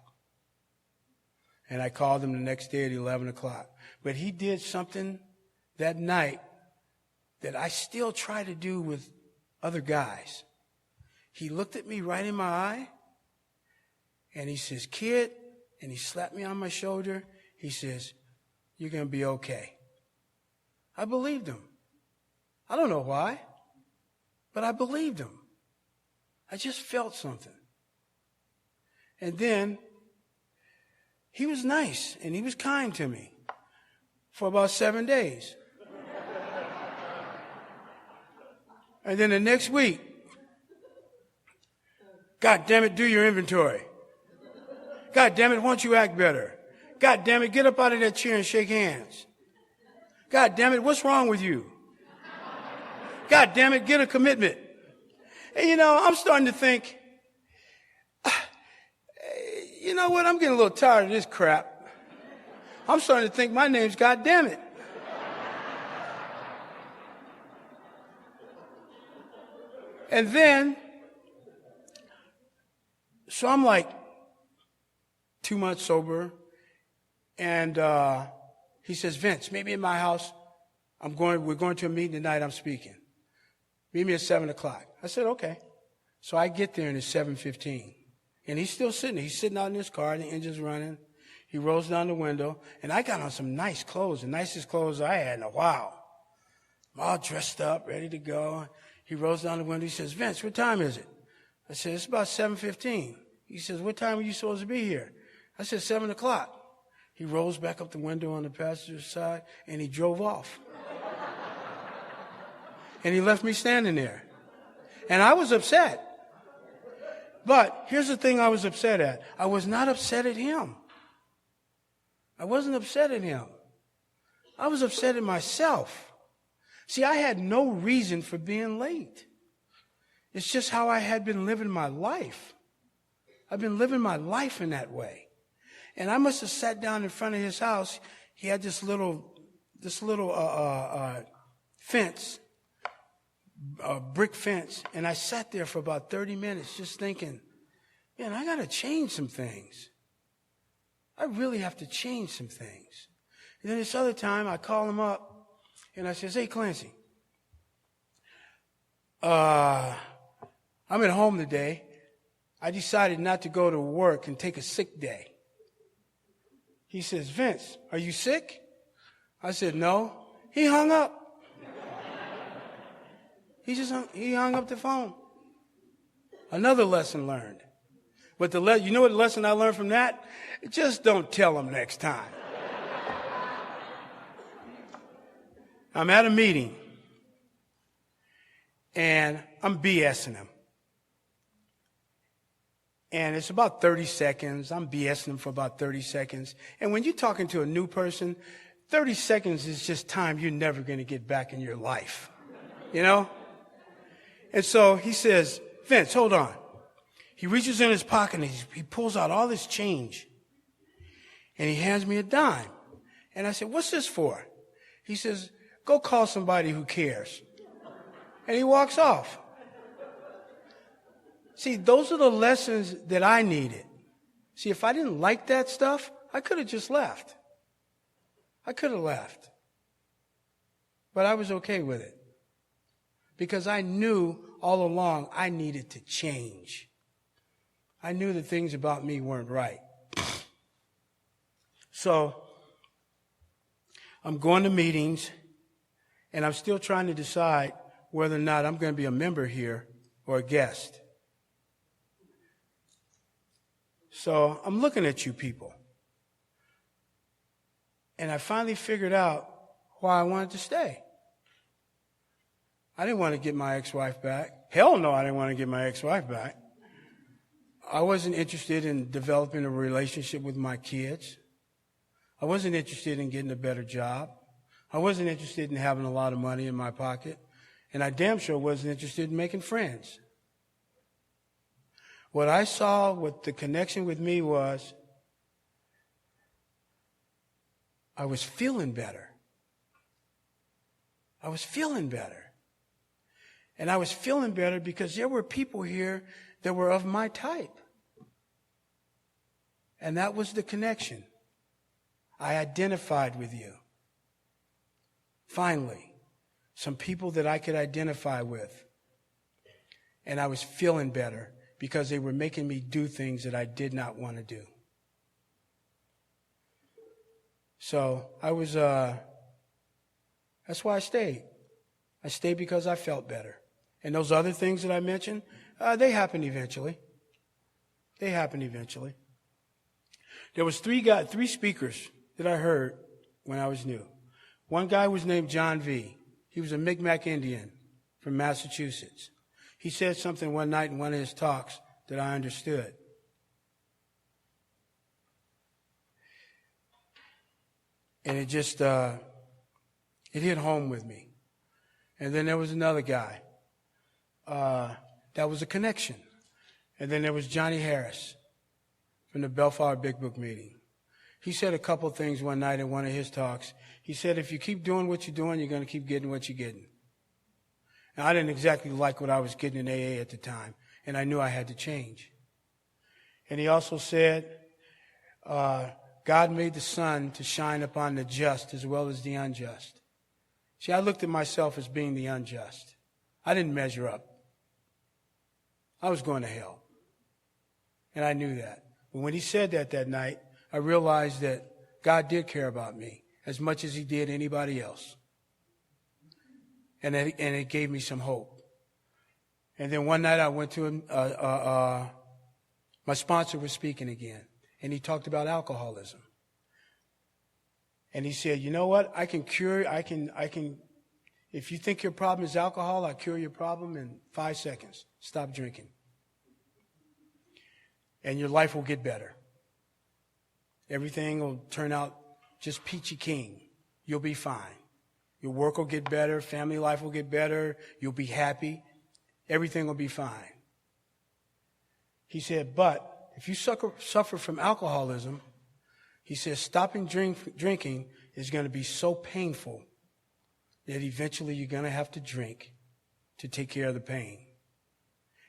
And I called him the next day at 11 o'clock. But he did something that night that I still try to do with other guys. He looked at me right in my eye, and he says, kid, and he slapped me on my shoulder. He says, you're going to be okay. I believed him. I don't know why, but I believed him. I just felt something. And then he was nice, and he was kind to me for about 7 days. And then the next week, God damn it, do your inventory. God damn it, why don't you act better? God damn it, get up out of that chair and shake hands. God damn it, what's wrong with you? God damn it, get a commitment. And I'm starting to think, you know what, I'm getting a little tired of this crap. I'm starting to think my name's God damn it. And then, so I'm like 2 months sober, and he says, Vince, meet me in my house. We're going to a meeting tonight, I'm speaking. Meet me at 7 o'clock. I said, okay. So I get there and it's 7:15. And he's still sitting there. He's sitting out in his car, the engine's running. He rolls down the window, and I got on some nice clothes, the nicest clothes I had in a while. I'm all dressed up, ready to go. He rolls down the window. He says, Vince, what time is it? I said, it's about 7:15. He says, what time are you supposed to be here? I said, 7 o'clock. He rolls back up the window on the passenger's side, and he drove off. And he left me standing there. And I was upset. But here's the thing I was upset at. I was not upset at him. I wasn't upset at him. I was upset at myself. See, I had no reason for being late. It's just how I had been living my life. I've been living my life in that way. And I must have sat down in front of his house. He had this little fence, a brick fence. And I sat there for about 30 minutes just thinking, man, I got to change some things. I really have to change some things. And then this other time, I call him up, and I says, hey, Clancy, I'm at home today. I decided not to go to work and take a sick day. He says, Vince, are you sick? I said, no. He hung up. He hung up the phone. Another lesson learned. But you know what the lesson I learned from that? Just don't tell him next time. I'm at a meeting, and I'm BSing him. And it's about 30 seconds. I'm BSing him for about 30 seconds. And when you're talking to a new person, 30 seconds is just time you're never going to get back in your life. You know? And so he says, Vince, hold on. He reaches in his pocket and he pulls out all this change. And he hands me a dime. And I said, what's this for? He says, go call somebody who cares. And he walks off. See, those are the lessons that I needed. See, if I didn't like that stuff, I could have just left. I could have left. But I was okay with it. Because I knew all along I needed to change. I knew that things about me weren't right. So, I'm going to meetings, and I'm still trying to decide whether or not I'm going to be a member here or a guest. So I'm looking at you people. And I finally figured out why I wanted to stay. I didn't want to get my ex-wife back. Hell no, I didn't want to get my ex-wife back. I wasn't interested in developing a relationship with my kids. I wasn't interested in getting a better job. I wasn't interested in having a lot of money in my pocket. And I damn sure wasn't interested in making friends. What I saw, what the connection with me was, I was feeling better. I was feeling better. And I was feeling better because there were people here that were of my type. And that was the connection. I identified with you. Finally, some people that I could identify with. And I was feeling better because they were making me do things that I did not want to do. So that's why I stayed. I stayed because I felt better. And those other things that I mentioned, they happened eventually. They happened eventually. There was three speakers that I heard when I was new. One guy was named John V. He was a Mi'kmaq Indian from Massachusetts. He said something one night in one of his talks that I understood. And it just, it hit home with me. And then there was another guy. That was a connection. And then there was Johnny Harris from the Bellflower Big Book meeting. He said a couple of things one night in one of his talks. He said, if you keep doing what you're doing, you're going to keep getting what you're getting. Now, I didn't exactly like what I was getting in AA at the time, and I knew I had to change. And he also said, God made the sun to shine upon the just as well as the unjust. See, I looked at myself as being the unjust. I didn't measure up. I was going to hell. And I knew that. But when he said that night, I realized that God did care about me as much as he did anybody else. And it gave me some hope. And then one night I went to my sponsor was speaking again, and he talked about alcoholism. And he said, you know what? I can, if you think your problem is alcohol, I'll cure your problem in 5 seconds. Stop drinking. And your life will get better. Everything will turn out just peachy keen. You'll be fine. Your work will get better. Family life will get better. You'll be happy. Everything will be fine. He said, but if you suffer from alcoholism, he says stopping drinking is going to be so painful that eventually you're going to have to drink to take care of the pain.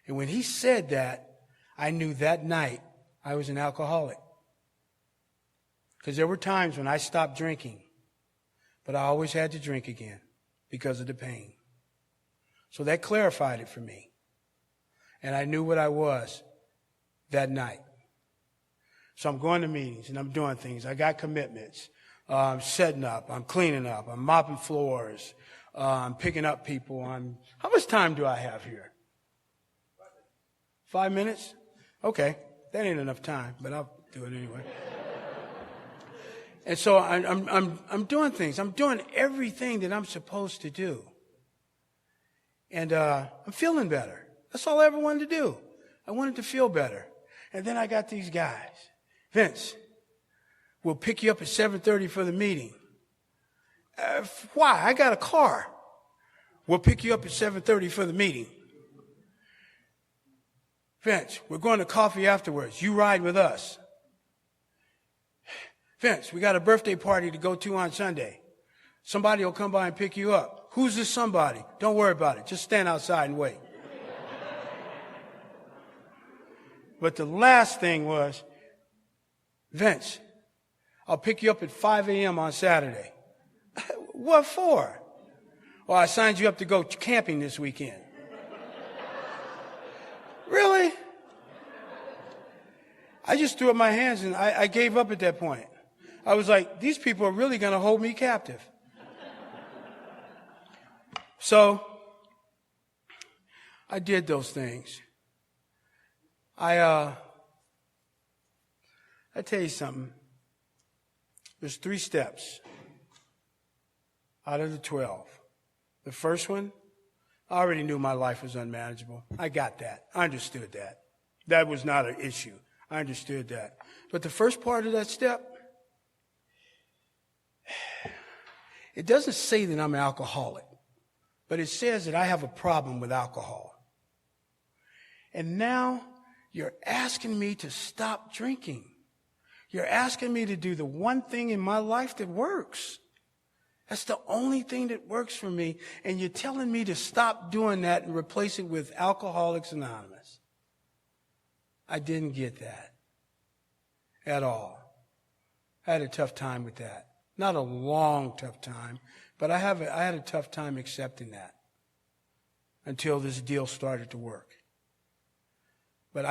And when he said that, I knew that night I was an alcoholic. Because there were times when I stopped drinking, but I always had to drink again because of the pain. So that clarified it for me. And I knew what I was that night. So I'm going to meetings and I'm doing things. I got commitments. I'm setting up. I'm cleaning up. I'm mopping floors. I'm picking up people. How much time do I have here? 5 minutes? Okay. That ain't enough time, but I'll do it anyway. And so I'm doing things. I'm doing everything that I'm supposed to do. And I'm feeling better. That's all I ever wanted to do. I wanted to feel better. And then I got these guys. Vince, we'll pick you up at 7:30 for the meeting. Why? I got a car. We'll pick you up at 7:30 for the meeting. Vince, we're going to coffee afterwards. You ride with us. Vince, we got a birthday party to go to on Sunday. Somebody will come by and pick you up. Who's this somebody? Don't worry about it. Just stand outside and wait. But the last thing was, Vince, I'll pick you up at 5 a.m. on Saturday. What for? Well, I signed you up to go camping this weekend. Really? I just threw up my hands and I gave up at that point. I was like, these people are really going to hold me captive. So I did those things. I tell you something. There's 3 steps out of the 12. The first one, I already knew my life was unmanageable. I got that. I understood that. That was not an issue. I understood that. But the first part of that step, it doesn't say that I'm an alcoholic, but it says that I have a problem with alcohol. And now you're asking me to stop drinking. You're asking me to do the one thing in my life that works. That's the only thing that works for me. And you're telling me to stop doing that and replace it with Alcoholics Anonymous. I didn't get that at all. I had a tough time with that. Not a long, tough time, but I had a tough time accepting that until this deal started to work. But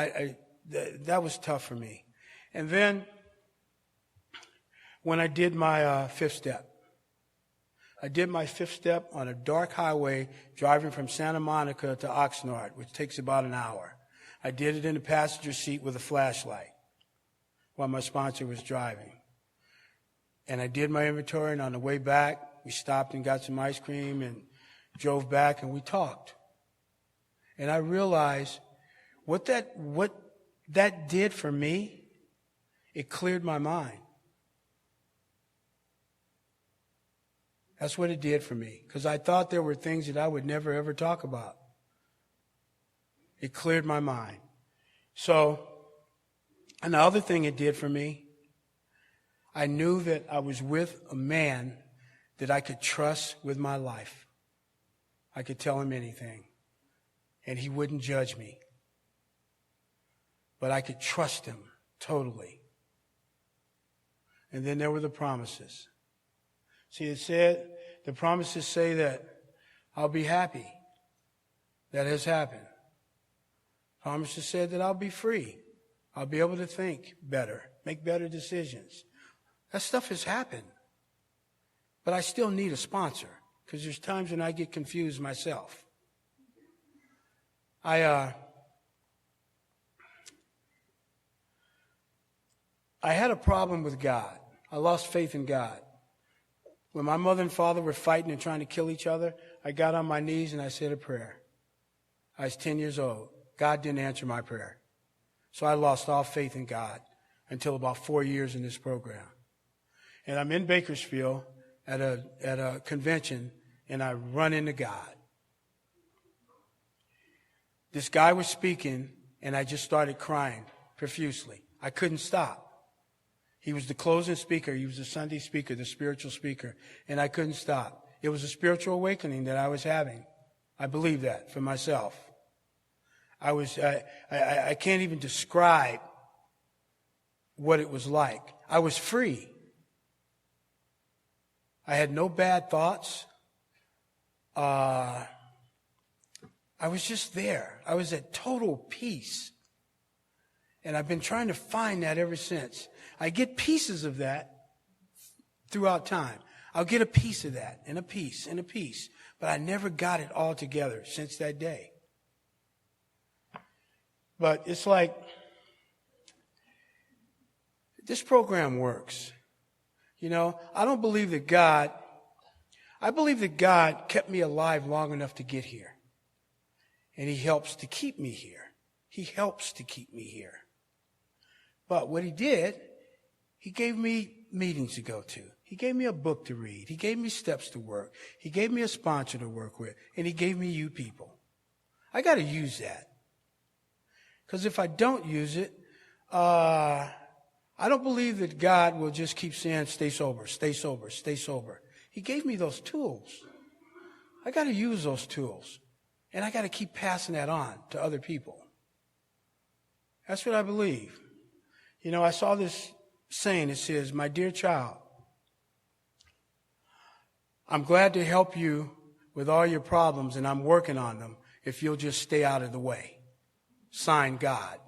that was tough for me. And then when I did my 5th step, I did my 5th step on a dark highway driving from Santa Monica to Oxnard, which takes about an hour. I did it in the passenger seat with a flashlight while my sponsor was driving. And I did my inventory, and on the way back, we stopped and got some ice cream and drove back, and we talked. And I realized what that did for me, it cleared my mind. That's what it did for me, because I thought there were things that I would never, ever talk about. It cleared my mind. So, another thing it did for me, I knew that I was with a man that I could trust with my life. I could tell him anything, and he wouldn't judge me. But I could trust him totally. And then there were the promises. See, it said, the promises say that I'll be happy. That has happened. Promises said that I'll be free. I'll be able to think better, make better decisions. That stuff has happened. But I still need a sponsor, because there's times when I get confused myself. I had a problem with God. I lost faith in God. When my mother and father were fighting and trying to kill each other, I got on my knees and I said a prayer. I was 10 years old. God didn't answer my prayer. So I lost all faith in God until about 4 years in this program. And I'm in Bakersfield at a convention, and I run into God. This guy was speaking, and I just started crying profusely. I couldn't stop. He was the closing speaker. He was the Sunday speaker, the spiritual speaker, and I couldn't stop. It was a spiritual awakening that I was having. I believe that for myself. I can't even describe what it was like. I was free. I had no bad thoughts. I was just there. I was at total peace. And I've been trying to find that ever since. I get pieces of that throughout time. I'll get a piece of that and a piece and a piece. But I never got it all together since that day. But it's like, this program works. You know, I believe that God kept me alive long enough to get here. And He helps to keep me here. He helps to keep me here. But what He did, He gave me meetings to go to. He gave me a book to read. He gave me steps to work. He gave me a sponsor to work with. And He gave me you people. I got to use that. Because if I don't use it, I don't believe that God will just keep saying, stay sober, stay sober, stay sober. He gave me those tools. I got to use those tools. And I got to keep passing that on to other people. That's what I believe. You know, I saw this saying. It says, my dear child, I'm glad to help you with all your problems, and I'm working on them if you'll just stay out of the way. Signed, God.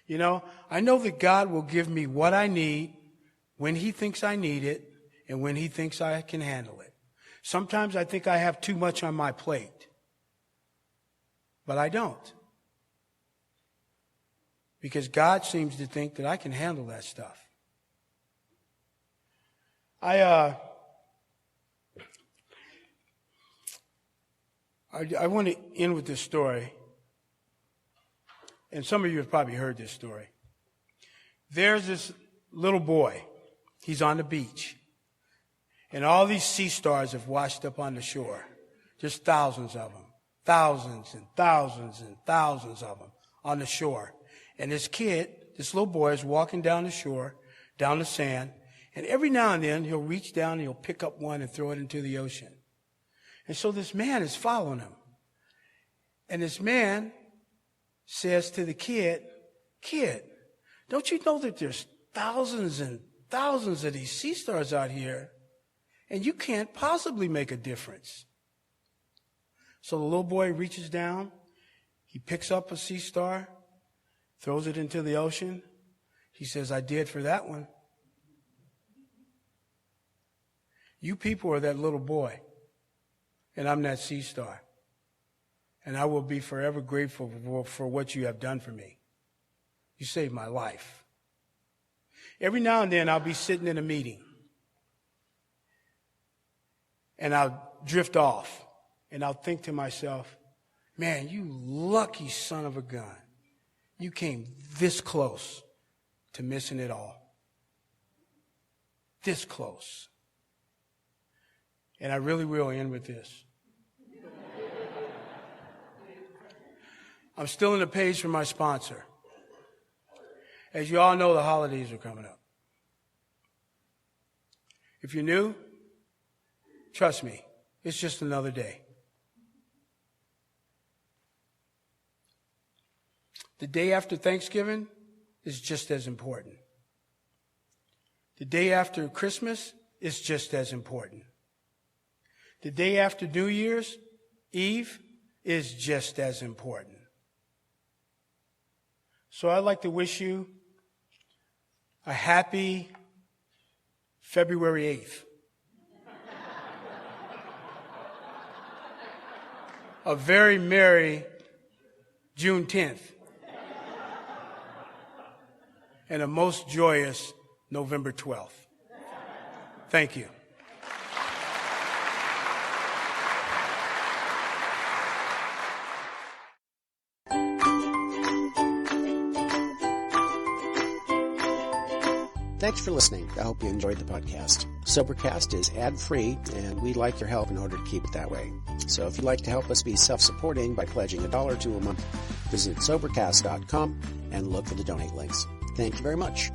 You know, I know that God will give me what I need when He thinks I need it and when He thinks I can handle it. Sometimes I think I have too much on my plate, but I don't. Because God seems to think that I can handle that stuff. I want to end with this story. And some of you have probably heard this story. There's this little boy. He's on the beach. And all these sea stars have washed up on the shore. Just thousands of them. Thousands and thousands and thousands of them on the shore. And this kid, this little boy, is walking down the shore, down the sand. And every now and then, he'll reach down and he'll pick up one and throw it into the ocean. And so this man is following him. And this man says to the kid, don't you know that there's thousands and thousands of these sea stars out here, and you can't possibly make a difference? So the little boy reaches down, he picks up a sea star, throws it into the ocean. He says, I did for that one. You people are that little boy, and I'm that sea star. And I will be forever grateful for what you have done for me. You saved my life. Every now and then I'll be sitting in a meeting, and I'll drift off, and I'll think to myself, man, you lucky son of a gun. You came this close to missing it all. This close. And I really will end with this. I'm still in the page for my sponsor. As you all know, the holidays are coming up. If you're new, trust me, it's just another day. The day after Thanksgiving is just as important. The day after Christmas is just as important. The day after New Year's Eve is just as important. So I'd like to wish you a happy February 8th. a very merry June 10th and a most joyous November 12th. Thank you. Thanks for listening. I hope you enjoyed the podcast. Sobercast is ad-free, and we'd like your help in order to keep it that way. So if you'd like to help us be self-supporting by pledging $1 or $2 a month, visit Sobercast.com and look for the donate links. Thank you very much.